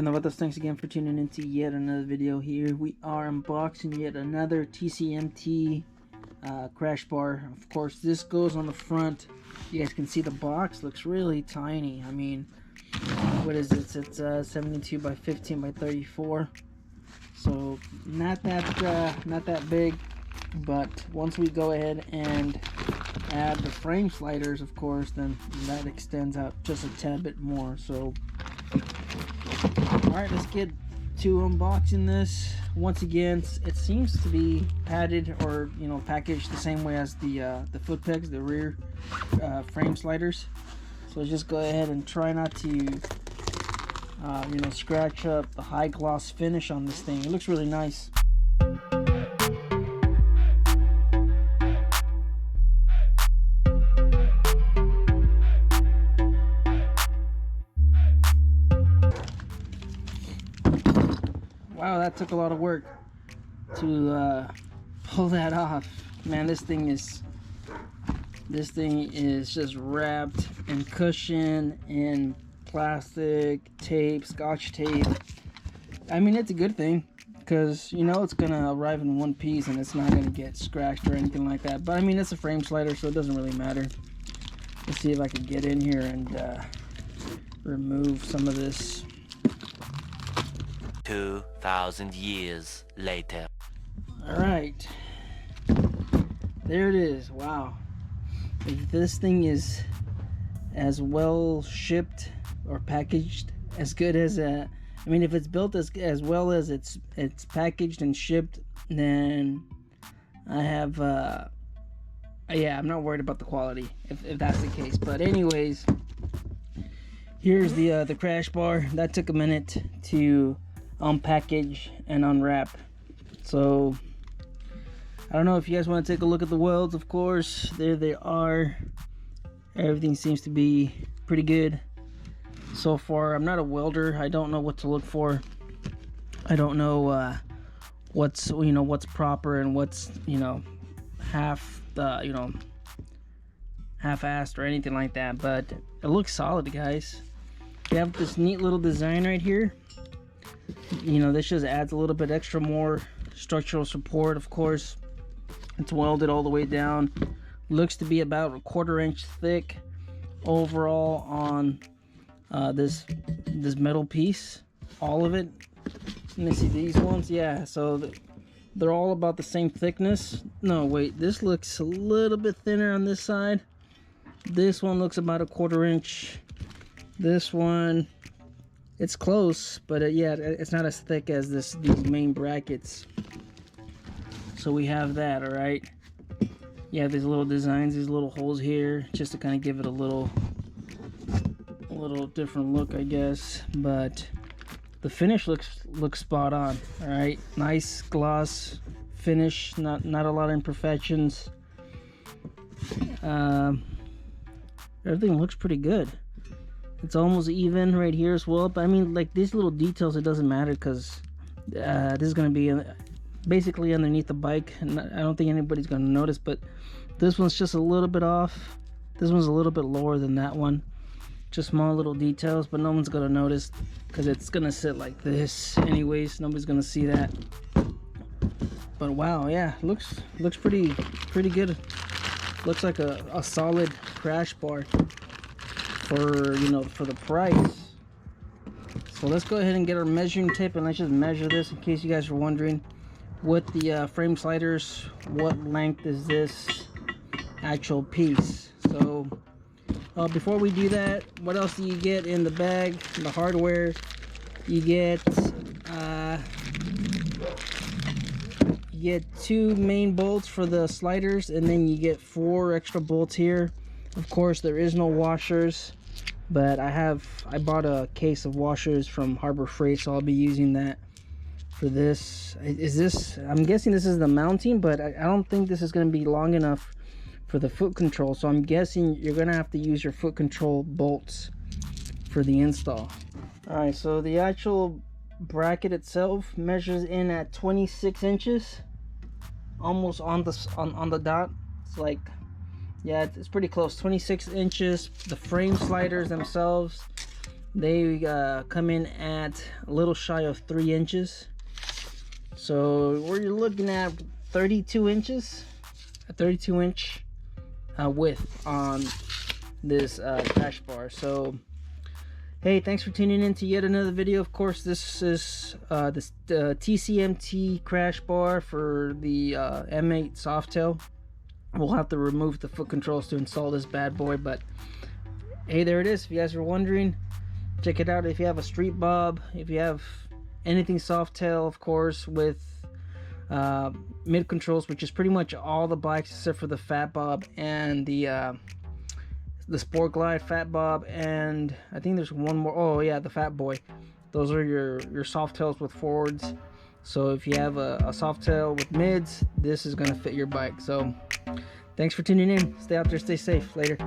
Novatas, thanks again for tuning into yet another video here. We are unboxing yet another TCMT crash bar. Of course, this goes on the front. You guys can see the box looks really tiny. I mean, what is it? It's 72 by 15 by 34. So not that big. But once we go ahead and add the frame sliders, of course, then that extends out just a tad bit more. So alright, let's get to unboxing this. Once again, it seems to be padded or, you know, packaged the same way as the foot pegs, the rear frame sliders. So let's just go ahead and try not to you know, scratch up the high gloss finish on this thing. It looks really nice. Wow, that took a lot of work to pull that off. Man, this thing is just wrapped in cushion and plastic tape, scotch tape. I mean, it's a good thing because, you know, it's gonna arrive in one piece and it's not gonna get scratched or anything like that. But I mean, it's a frame slider, so it doesn't really matter. Let's see if I can get in here and remove some of this. 2,000 years later. Alright, there it is. Wow, if this thing is as well shipped or packaged as good as I mean, if it's built as well as it's packaged and shipped, then I have yeah, I'm not worried about the quality if that's the case. But anyways, here's the crash bar. That took a minute to unpackage and unwrap. So I don't know if you guys want to take a look at the welds. Of course, there they are. Everything seems to be pretty good so far. I'm not a welder. I don't know what to look for. I don't know what's, you know, what's proper and what's, you know, you know, half-assed or anything like that. But it looks solid, guys. We have this neat little design right here. You know, this just adds a little bit extra more structural support. Of course, it's welded all the way down. Looks to be about a 1/4 inch thick overall on this metal piece, all of it. Let me see these ones. Yeah, so they're all about the same thickness. No, wait, this looks a little bit thinner on this side. This one looks about a 1/4 inch. This one, it's close, but yeah, it's not as thick as these main brackets. So we have that. All right, you have these little designs, these little holes here, just to kind of give it a little different look, I guess. But the finish looks spot on. All right, nice gloss finish, not a lot of imperfections. Everything looks pretty good. It's almost even right here as well. But I mean, like these little details, it doesn't matter because this is going to be basically underneath the bike, and I don't think anybody's going to notice. But this one's just a little bit off. This one's a little bit lower than that one. Just small little details, but no one's going to notice because it's going to sit like this anyways. Nobody's going to see that. But wow, yeah, looks pretty good. Looks like a solid crash bar for, you know, for the price. So let's go ahead and get our measuring tape and let's just measure this in case you guys are wondering. With the frame sliders, what length is this actual piece? So before we do that, what else do you get in the bag, the hardware? You get 2 main bolts for the sliders, and then you get 4 extra bolts here. Of course, there is no washers, but I bought a case of washers from Harbor Freight, so I'll be using that for this. I'm guessing this is the mounting, but I don't think this is going to be long enough for the foot control, so I'm guessing you're going to have to use your foot control bolts for the install. Alright, so the actual bracket itself measures in at 26 inches, almost on the dot. It's like, yeah, it's pretty close, 26 inches. The frame sliders themselves They come in at a little shy of 3 inches. So we're looking at 32 inches, a 32-inch width on this crash bar. So hey, thanks for tuning in to yet another video. Of course, this is the TCMT crash bar for the M8 Softail. We'll have to remove the foot controls to install this bad boy, but hey, there it is. If you guys are wondering, check it out. If you have a Street Bob, if you have anything Softail, of course, with mid controls, which is pretty much all the bikes except for the Fat Bob and the Sport Glide Fat Bob, and I think there's one more. Oh yeah, the Fat Boy. Those are your Softails with forwards. So if you have a Softail with mids, this is gonna fit your bike. So thanks for tuning in. Stay out there, stay safe. Later.